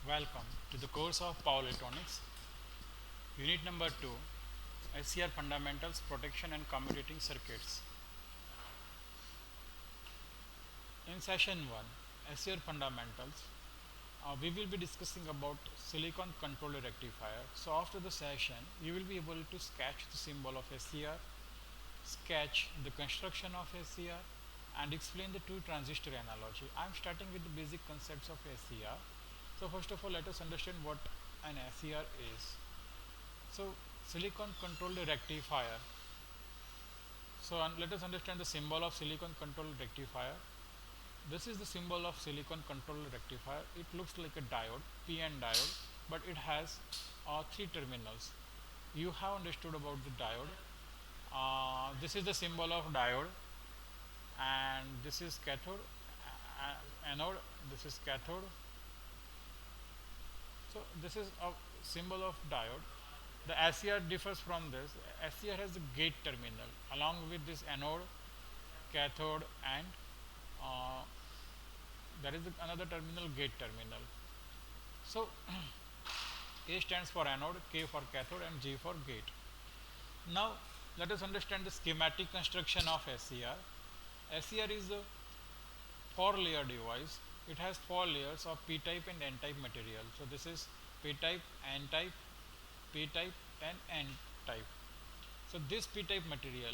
Welcome to the course of Power Electronics, Unit number 2, SCR Fundamentals, Protection and Commutating Circuits. In session 1, SCR Fundamentals, we will be discussing about silicon controlled rectifier. So after the session, you will be able to sketch the symbol of SCR, sketch the construction of SCR, and explain the two transistor analogy. I am starting with the basic concepts of SCR. So first of all, let us understand what an SCR is. So silicon controlled rectifier. So let us understand the symbol of silicon controlled rectifier. This is the symbol of silicon controlled rectifier. It looks like a diode, PN diode, but it has three terminals. You have understood about the diode. This is the symbol of diode, and this is cathode, anode. This is cathode. So this is a symbol of diode. The SCR differs from this. SCR has a gate terminal along with this anode, cathode, and uh, there is another terminal, gate terminal. So A stands for anode, K for cathode, and G for gate. Now let us understand the schematic construction of SCR. SCR is a four-layer device. It has four layers of p-type and n-type material. So this is p-type, n-type, p-type, and n-type. So this p-type material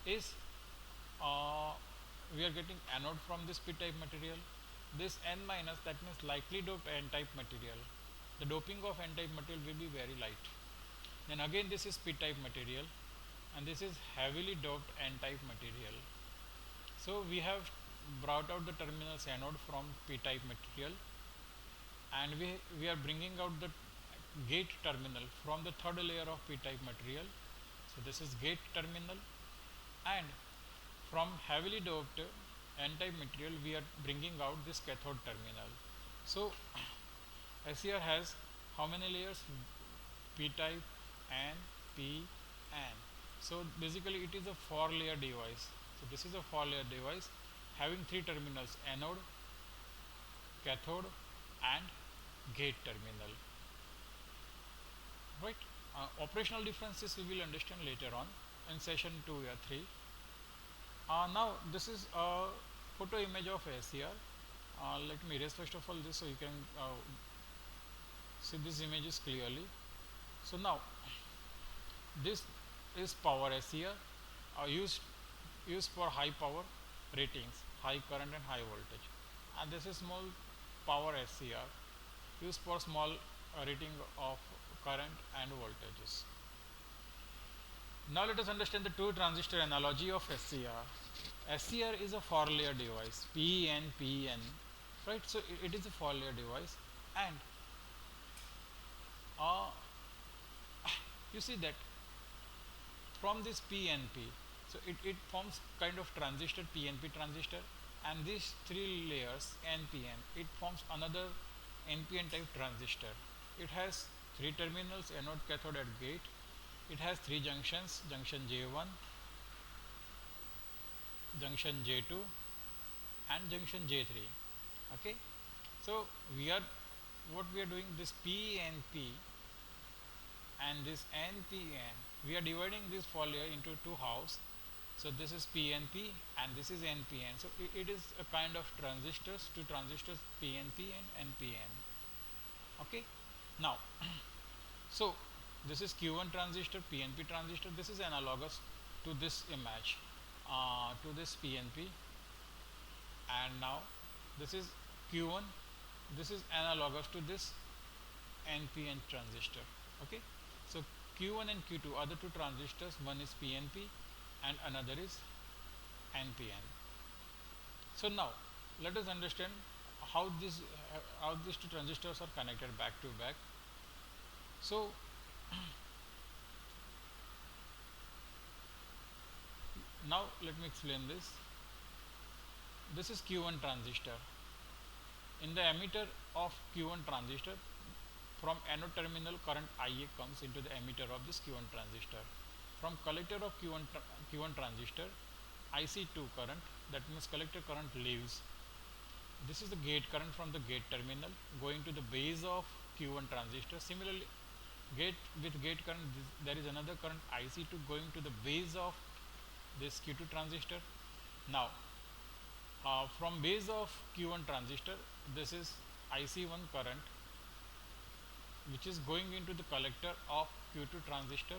is we are getting anode from this p-type material. This n minus, that means lightly doped n-type material. The doping of n-type material will be very light. Then again this is p-type material, and this is heavily doped n-type material. So we have brought out the terminals anode from p-type material, and we are bringing out the gate terminal from the third layer of p-type material. So this is gate terminal, and from heavily doped n-type material we are bringing out this cathode terminal. So SCR has how many layers? P-type, N, P, N. So basically it is a four-layer device. So this is a four-layer device having three terminals: anode, cathode, and gate terminal. Right? Operational differences we will understand later on in session 2 or 3. Now this is a photo image of SCR. Let me erase first of all this so you can see these images clearly. So now this is power SCR used for high power ratings, high current and high voltage, and this is small power SCR used for small rating of current and voltages. Now let us understand the two transistor analogy of SCR. SCR is a four layer device, PN, PN, right? So it is a four layer device, and uh, you see that from this PNP, so it forms kind of transistor, PNP transistor, and these three layers NPN, it forms another NPN type transistor. It has three terminals, anode, cathode, and gate. It has three junctions: junction J1, junction J2, and junction J3. Okay, so what we are doing, this PNP and this NPN, we are dividing this four layer into two halves. So this is PNP and this is NPN. So it is a kind of transistors, two transistors, PNP and NPN. Okay, now so this is Q1 transistor, PNP transistor. This is analogous to this image, to this PNP, and now this is Q1. This is analogous to this NPN transistor. Okay, so Q1 and Q2 are the two transistors. One is PNP and another is NPN. So now let us understand how these two transistors are connected back to back. So now let me explain this. This is Q1 transistor. In the emitter of Q1 transistor, from anode terminal current IA comes into the emitter of this Q1 transistor. From collector of Q1 transistor, IC2 current, that means collector current leaves, this is the gate current from the gate terminal going to the base of Q1 transistor. Similarly, gate with gate current, there is another current IC2 going to the base of this Q2 transistor. Now, from base of Q1 transistor, this is IC1 current which is going into the collector of Q2 transistor,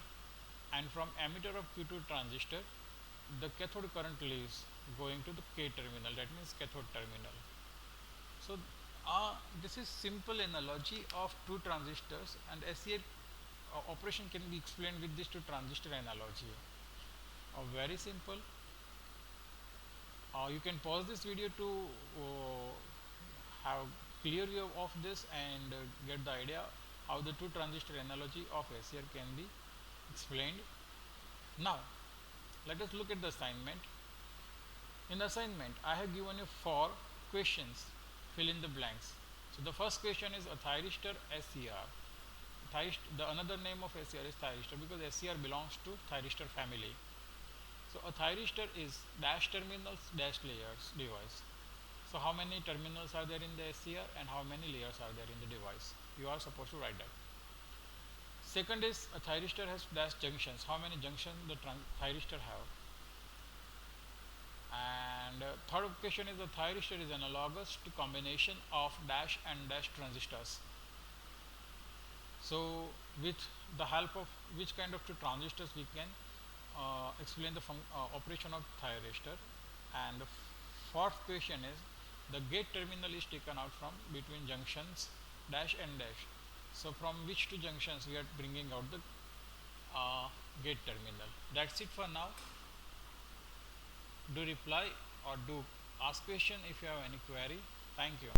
and from emitter of Q2 transistor the cathode current leaves going to the K terminal, that means cathode terminal. So this is simple analogy of two transistors, and SCR operation can be explained with this two transistor analogy. Very simple. You can pause this video to have clear view of this and get the idea how the two transistor analogy of SCR can be explained. Now let us look at the assignment. In the assignment, I have given you 4 questions. Fill in the blanks. So the first question is a thyristor SCR. The another name of SCR is thyristor because SCR belongs to thyristor family. So a thyristor is dash terminals dash layers device. So how many terminals are there in the SCR and how many layers are there in the device? You are supposed to write that. Second is a thyristor has dash junctions. How many junctions the thyristor have? And third question is the thyristor is analogous to combination of dash and dash transistors. So with the help of which kind of two transistors we can explain the operation of thyristor. And the fourth question is the gate terminal is taken out from between junctions dash and dash. So from which two junctions we are bringing out the gate terminal. That's it for now. Do reply or do ask question if you have any query. Thank you.